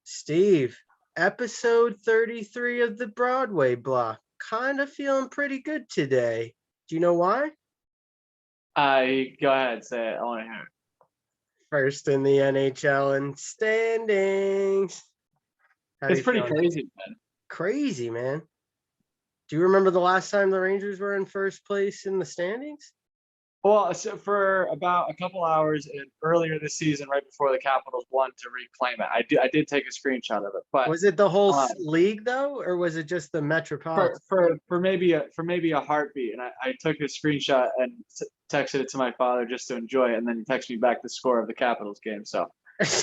Steve, episode 33 of the Broadway block. Kind of feeling pretty good today. Do you know why? I go ahead, say it. I want to hear it. First in the NHL in standings. How It's you pretty feeling? crazy, man. Crazy, man. Do you remember the last time the Rangers were in first place in the standings? Well, so for about a couple hours earlier this season, right before the Capitals won to reclaim it, I did take a screenshot of it. But Was it the whole uh, league though, or was it just the for Metropolitan? for maybe a heartbeat, and I took a screenshot and texted it to my father just to enjoy it, and then he texted me back the score of the Capitals game. So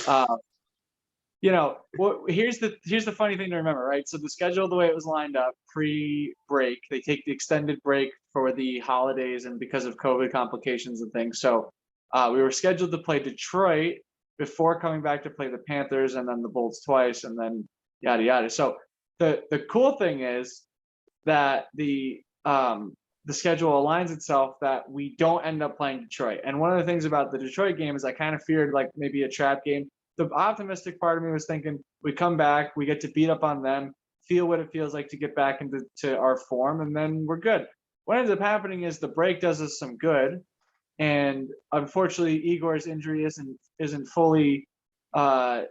uh, here's the funny thing to remember, right? So the schedule, the way it was lined up pre-break, they take the extended break for the holidays and because of COVID complications and things. So we were scheduled to play Detroit before coming back to play the Panthers and then the Bolts twice and then yada yada. So the cool thing is that the schedule aligns itself that we don't end up playing Detroit. And one of the things about the Detroit game is I kind of feared like maybe a trap game. The optimistic part of me was thinking we come back, we get to beat up on them, feel what it feels like to get back into our form, and then we're good. What ends up happening is the break does us some good, and unfortunately, Igor's injury isn't fully uh,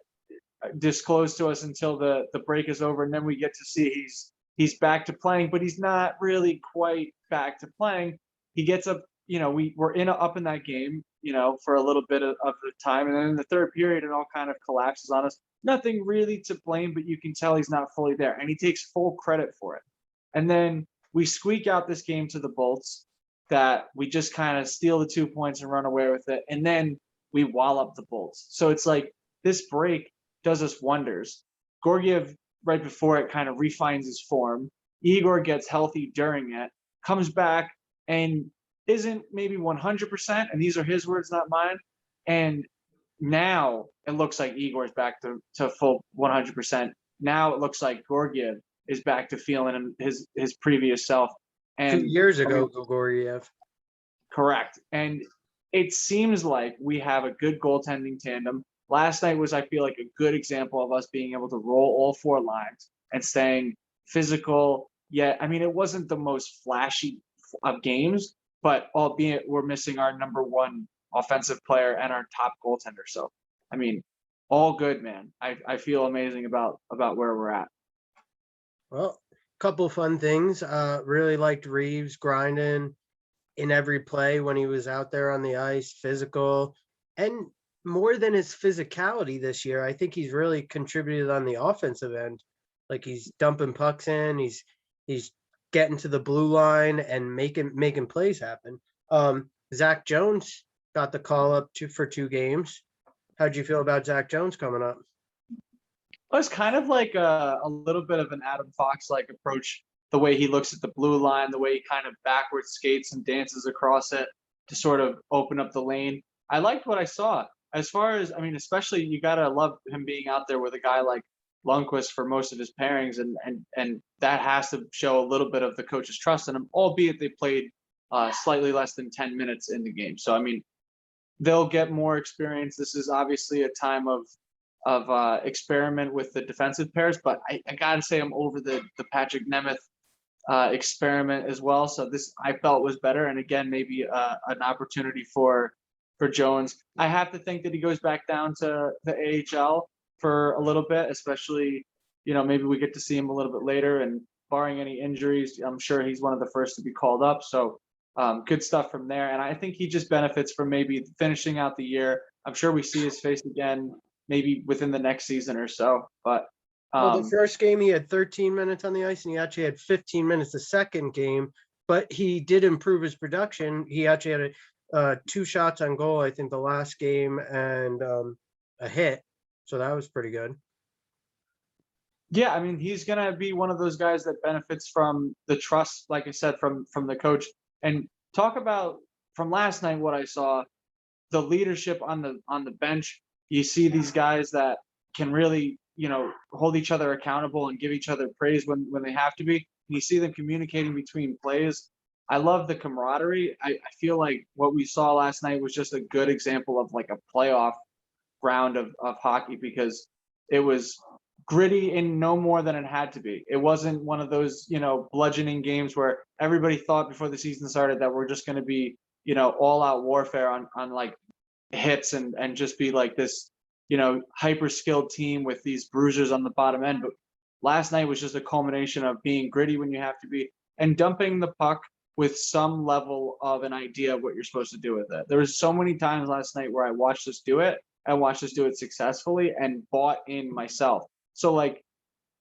disclosed to us until the break is over, and then we get to see he's back to playing, but he's not really quite back to playing. He gets up, we're up in that game, for a little bit of the time, and then in the third period, it all kind of collapses on us. Nothing really to blame, but you can tell he's not fully there, and he takes full credit for it. And then we squeak out this game to the Bolts that we just kind of steal the 2 points and run away with it, and then we wallop the Bolts. So it's like this break does us wonders. Gorgiev right before it kind of refines his form. Igor gets healthy during it, comes back and isn't maybe 100%, and these are his words, not mine. And now it looks like Igor's back to full 100%. Now it looks like Gorgiev is back to feeling his previous self. 2 years ago, Gogoriev. Correct. And it seems like we have a good goaltending tandem. Last night was, I feel like, a good example of us being able to roll all four lines and staying physical. Yet, I mean, it wasn't the most flashy of games, but albeit we're missing our number one offensive player and our top goaltender. So, I mean, all good, man. I feel amazing about where we're at. Well, couple fun things. Really liked Reeves grinding in every play when he was out there on the ice, physical, and more than his physicality this year, I think he's really contributed on the offensive end. Like he's dumping pucks in, he's getting to the blue line and making plays happen. Zach Jones got the call up for 2 games. How'd you feel about Zach Jones coming up? It was kind of like a little bit of an Adam Fox like approach. The way he looks at the blue line, the way he kind of backwards skates and dances across it to sort of open up the lane. I liked what I saw. As far as, I mean, especially you gotta love him being out there with a guy like Lundqvist for most of his pairings, and that has to show a little bit of the coach's trust in him, albeit they played slightly less than 10 minutes in the game. So I mean, they'll get more experience. This is obviously a time of experiment with the defensive pairs, but I gotta say I'm over the Patrick Nemeth experiment as well. So this I felt was better, and again maybe an opportunity for Jones. I have to think that he goes back down to the AHL for a little bit, especially maybe we get to see him a little bit later, and barring any injuries, I'm sure he's one of the first to be called up. So good stuff from there, and I think he just benefits from maybe finishing out the year. I'm sure we see his face again maybe within the next season or so. But Well, the first game he had 13 minutes on the ice, and he actually had 15 minutes the second game. But he did improve his production. He actually had 2 shots on goal, I think, the last game, and a hit. So that was pretty good. yeah, I mean, he's gonna be one of those guys that benefits from the trust, like I said, from the coach. And talk about from last night what I saw, the leadership on the bench. You see these guys that can really, hold each other accountable and give each other praise when they have to be. You see them communicating between plays. I love the camaraderie. I feel like what we saw last night was just a good example of like a playoff round of hockey, because it was gritty in no more than it had to be. It wasn't one of those, bludgeoning games where everybody thought before the season started that we're just going to be, all out warfare on like hits and just be like this, hyper skilled team with these bruisers on the bottom end. But last night was just a culmination of being gritty when you have to be and dumping the puck with some level of an idea of what you're supposed to do with it. There was so many times last night where I watched us do it. I watched us do it successfully and bought in myself. So like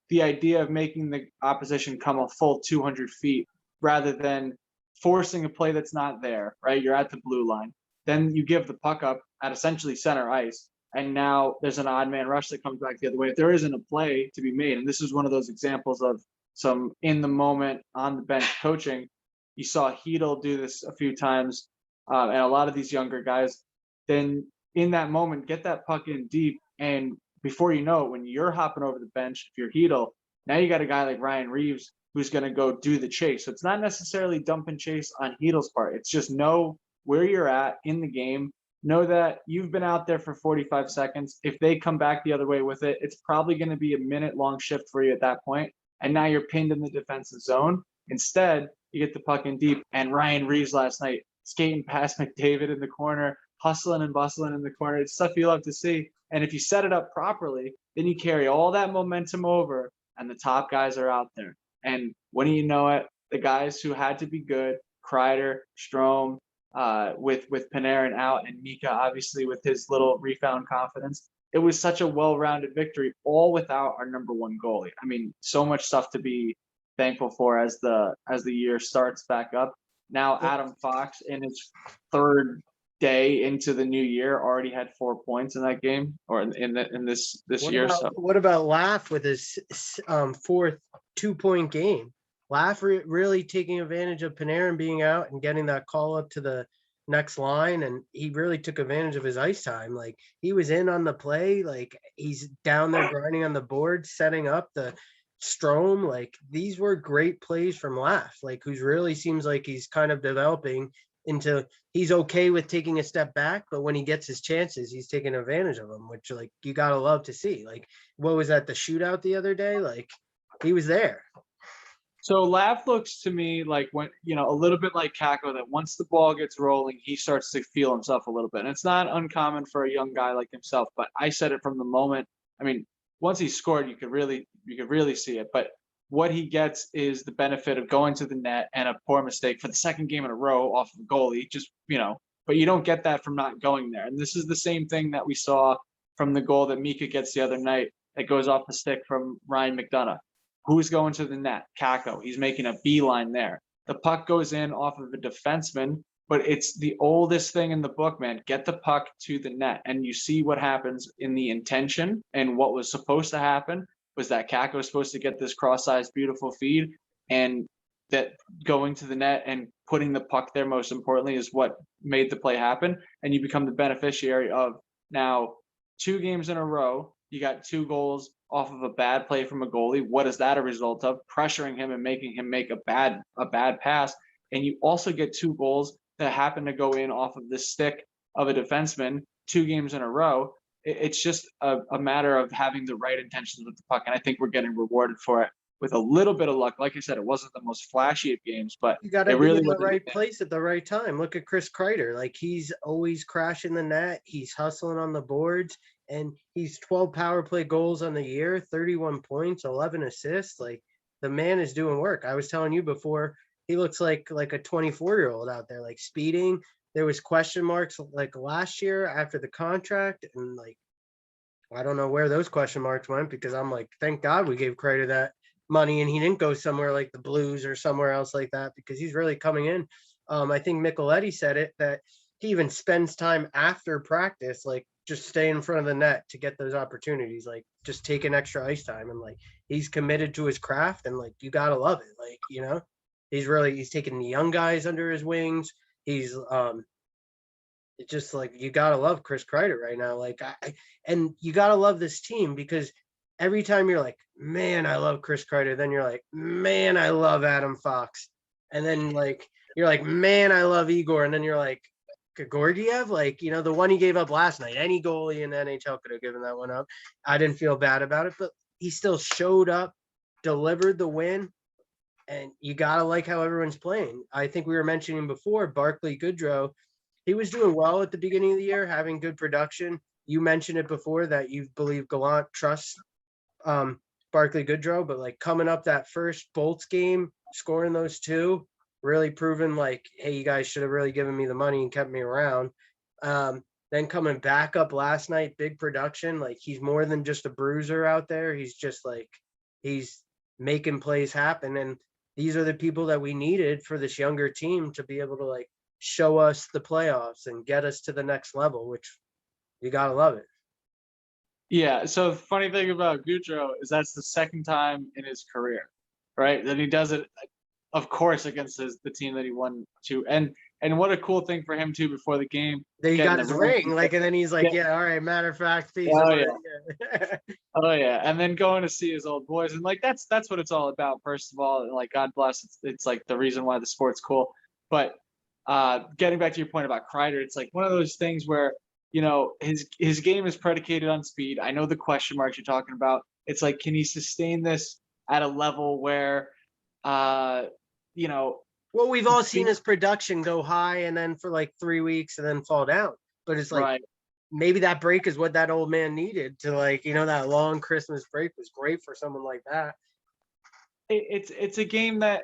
the idea of making the opposition come a full 200 feet rather than forcing a play that's not there, right? You're at the blue line. Then you give the puck up at essentially center ice. And now there's an odd man rush that comes back the other way. If there isn't a play to be made, and this is one of those examples of some in the moment on the bench coaching. You saw Hedel do this a few times, and a lot of these younger guys. Then in that moment, get that puck in deep, and before you know it, when you're hopping over the bench, if you're Hedel, now you got a guy like Ryan Reeves who's going to go do the chase. So it's not necessarily dump and chase on Hedel's part. It's just know where you're at in the game. Know that you've been out there for 45 seconds. If they come back the other way with it, it's probably going to be a minute-long shift for you at that point. And now you're pinned in the defensive zone. Instead, you get the puck in deep. And Ryan Reeves last night skating past McDavid in the corner, hustling and bustling in the corner. It's stuff you love to see. And if you set it up properly, then you carry all that momentum over, and the top guys are out there. And when you know it, the guys who had to be good, Kreider, Strome, with Panarin out, and Mika obviously with his little refound confidence. It was such a well-rounded victory, all without our number one goalie. I mean, so much stuff to be thankful for as the year starts back up. Now Adam Fox in his third day into the new year already had 4 points in that game, or in this year. What about Laugh with his fourth 2-point game? Laugh really taking advantage of Panarin being out and getting that call up to the next line, and he really took advantage of his ice time. Like he was in on the play, like he's down there grinding on the board, setting up the Strome. Like these were great plays from Laugh, like who's really seems like he's kind of developing into he's okay with taking a step back, but when he gets his chances, he's taking advantage of them, which like you gotta love to see. Like what was that, the shootout the other day? Like he was there. So Laugh looks to me like when, a little bit like Kakko, that once the ball gets rolling, he starts to feel himself a little bit. And it's not uncommon for a young guy like himself, but I said it from the moment. I mean, once he scored, you could really see it. But what he gets is the benefit of going to the net and a poor mistake for the second game in a row off of a goalie, but you don't get that from not going there. And this is the same thing that we saw from the goal that Mika gets the other night that goes off the stick from Ryan McDonough. Who's going to the net? Kakko. He's making a beeline there. The puck goes in off of a defenseman, but it's the oldest thing in the book, man. Get the puck to the net. And you see what happens in the intention, and what was supposed to happen was that Kakko was supposed to get this cross-sized, beautiful feed, and that going to the net and putting the puck there, most importantly, is what made the play happen. And you become the beneficiary of now 2 games in a row. You got 2 goals off of a bad play from a goalie. What is that a result of? Pressuring him and making him make a bad pass. And you also get 2 goals that happen to go in off of the stick of a defenseman 2 games in a row. It's just a matter of having the right intentions with the puck. And I think we're getting rewarded for it with a little bit of luck. Like I said, it wasn't the most flashy of games, but you got to be in the right place at the right time. Look at Chris Kreider. Like he's always crashing the net. He's hustling on the boards. And he's 12 power play goals on the year, 31 points, 11 assists. Like the man is doing work. I was telling you before, he looks like a 24-year-old out there, like speeding. There was question marks like last year after the contract, and like I don't know where those question marks went, because I'm like, thank God we gave Kreider that money and he didn't go somewhere like the Blues or somewhere else like that, because he's really coming in. I think Micheletti said it, that he even spends time after practice, like just stay in front of the net to get those opportunities, like just taking extra ice time. And like he's committed to his craft, and like you gotta love it. Like, he's taking the young guys under his wings. He's it's just like you gotta love Chris Kreider right now. Like and you gotta love this team, because every time you're like, man, I love Chris Kreider, then you're like, man, I love Adam Fox, and then like you're like, man, I love Igor, and then you're like, Georgiev, like, the one he gave up last night. Any goalie in the NHL could have given that one up. I didn't feel bad about it, but he still showed up, delivered the win, and you gotta like how everyone's playing. I think we were mentioning before, Barkley Goodrow, he was doing well at the beginning of the year, having good production. You mentioned it before that you believe Gallant trusts Barkley Goodrow, but like coming up that first Bolts game, scoring those two, really proving like, hey, you guys should have really given me the money and kept me around. Then coming back up last night, big production. Like he's more than just a bruiser out there. He's just like he's making plays happen. And these are the people that we needed for this younger team to be able to like show us the playoffs and get us to the next level, which you gotta love it. Yeah. So the funny thing about Goudreau is that's the second time in his career, right? That he does it, of course, against the team that he won to. And what a cool thing for him too before the game. Then he getting got the his ring. ring, like, and then he's like, Yeah. yeah, all right, matter of fact, peace. Oh I'm yeah. yeah. Oh yeah, and then going to see his old boys, and like that's what it's all about. First of all, and like God bless, it's like the reason why the sport's cool. But getting back to your point about Kreider, it's like one of those things where his game is predicated on speed. I know the question marks you're talking about. It's like, can he sustain this at a level where, you know, Well, we've all seen speed, his production go high and then for like 3 weeks and then fall down. But it's like right? maybe that break is what that old man needed to like, that long Christmas break was great for someone like that. It's a game that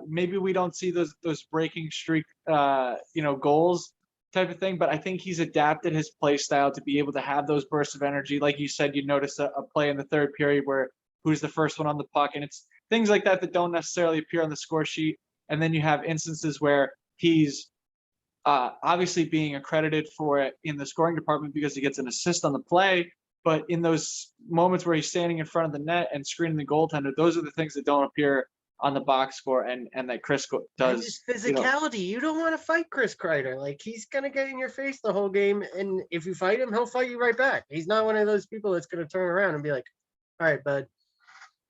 maybe we don't see those breaking streak goals type of thing, but I think he's adapted his play style to be able to have those bursts of energy. Like you said, you notice a play in the third period where who's the first one on the puck, and it's things like that that don't necessarily appear on the score sheet. And then you have instances where he's obviously being accredited for it in the scoring department because he gets an assist on the play. But in those moments where he's standing in front of the net and screening the goaltender, those are the things that don't appear on the box score, and that Chris And his does. physicality, you don't want to fight Chris Kreider. Like he's gonna get in your face the whole game, and if you fight him, he'll fight you right back. He's not one of those people that's gonna turn around and be like, "All right, bud."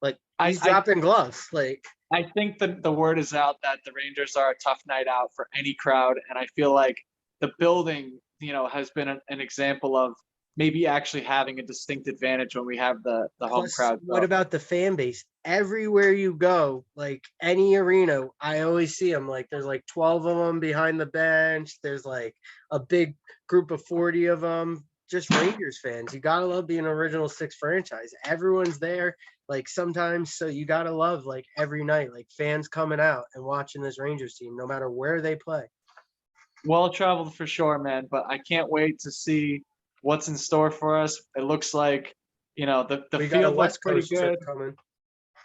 Like he's dropping gloves. Like I think that the word is out that the Rangers are a tough night out for any crowd, and I feel like the building, has been an example of maybe actually having a distinct advantage when we have the home plus, crowd. what about the fan base? Everywhere you go, like any arena, I always see them. Like there's like 12 of them behind the bench. There's like a big group of 40 of them. Just Rangers fans. You gotta love being an original six franchise. Everyone's there. Like sometimes, so you gotta love like every night, like fans coming out and watching this Rangers team, no matter where they play. Well traveled for sure, man. But I can't wait to see what's in store for us. It looks like the We got a field looks West pretty Coast trip good. coming.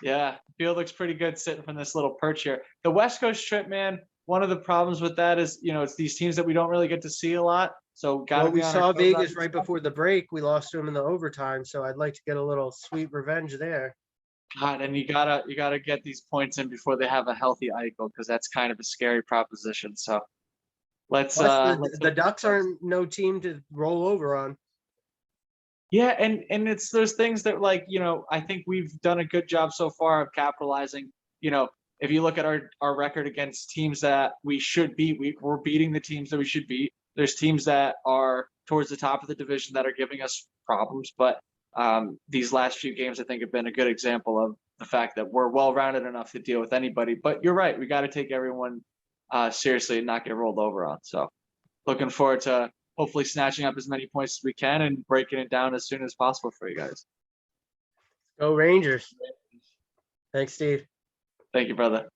Yeah, the field looks pretty good sitting from this little perch here. The West Coast trip, man. One of the problems with that is it's these teams that we don't really get to see a lot. So got to Well, be we on our saw toes on Vegas this right stuff. before the break. We lost to them in the overtime, so I'd like to get a little sweet revenge there. God, and you gotta get these points in before they have a healthy Eichel, because that's kind of a scary proposition. So let's Plus, let's the hope Ducks aren't no team to roll over on. yeah, and it's those things that like I think we've done a good job so far of capitalizing. If you look at our record against teams that we should beat, we're beating the teams that we should beat. There's teams that are towards the top of the division that are giving us problems, but these last few games I think have been a good example of the fact that we're well-rounded enough to deal with anybody. But you're right, we got to take everyone seriously and not get rolled over on. So looking forward to hopefully snatching up as many points as we can and breaking it down as soon as possible for you guys. Go Rangers. Thanks, Steve. Thank you, brother.